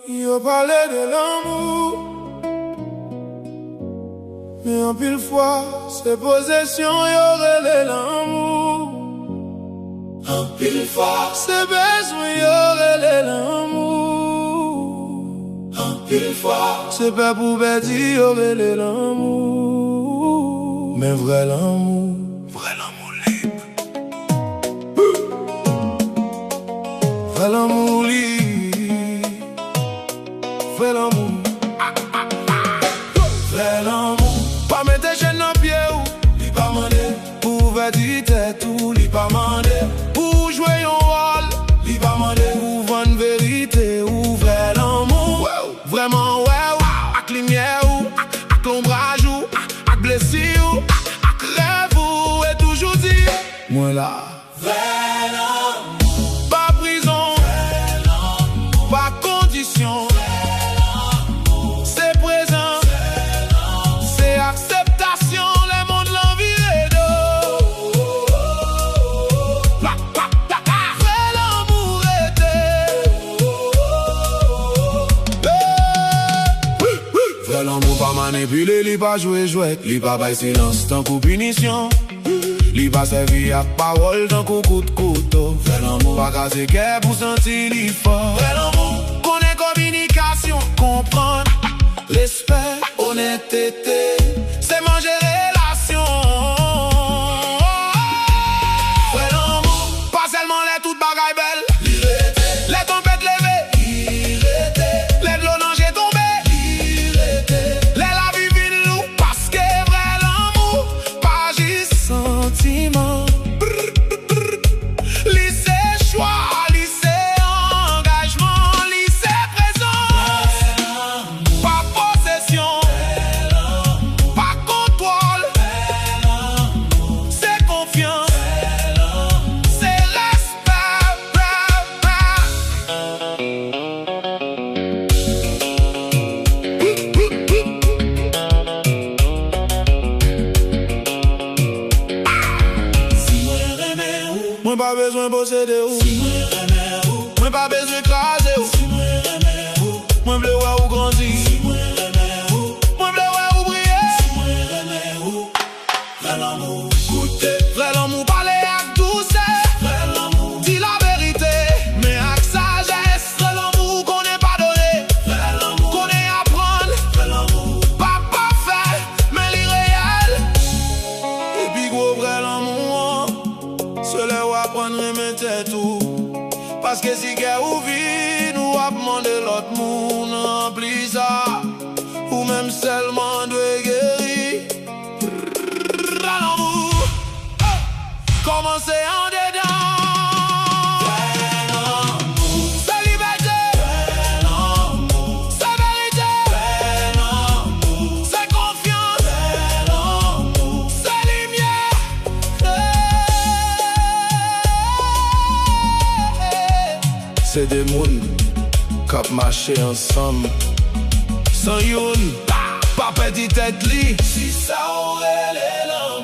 Yo parle de l'amour, mais en pile fois, c'est possession, yo relè l'amour. En pile fois, c'est besoin, yo relè l'amour. En pile fois, c'est pas pour bêtir, yo relè l'amour. Mais vrai l'amour libre. Vrai l'amour libre. Vrai l'amour. Vrai l'amour. Pas mettre des chaînes dans pied ou li pas mandé. Pour dire tête ou li pas mandé. Pour jouer un rôle li pas mandé. Pour vendre vérité ou vrai l'amour. Vraiment ouais ou ak lumière ou ak ombrage ou ak blessure ou ak rêve ou et toujours dire moi là. Vrai l'amour. Pas prison. Vrai l'amour. Pas condition. L'amour pas manipulé, li pas jouer jouet, li pas bail silence tant coup punition, li pas servi à parole tant coup coup de couteau. Vrai l'amour pas casser cœur pour sentir li fort. Vrai l'amour connaît communication, comprendre, respect, honnêteté, c'est manger relation. Vrai l'amour pas seulement les toutes bagailles belles, les tempêtes levées, les de l'eau j'ai tombé. Moi pas besoin de posséder ou. Moi pas besoin de craser ou. Moi bleu ou grandir. Moi bleu ou briller. Vrai l'amour, goûter. Vrai l'amour, parler avec douceur. Vrai l'amour, dis la vérité, mais avec sagesse. Vrai l'amour qu'on n'est pas donné. Vrai l'amour, qu'on est à prendre. Vrai l'amour, pas parfait, mais l'irréel. Et puis gros vrai l'amour. Cela va prendre mes têtes ou. Parce que si guerre ou vie, nous va demander l'autre monde rempli ça. Ou même seulement de guérir. L'amour, commencez en dedans. C'est liberté. C'est vérité. C'est confiance. C'est lumière. C'est des mouns qui marchent ensemble. Sans youn, pas petit tête li. Si ça aurait l'amour.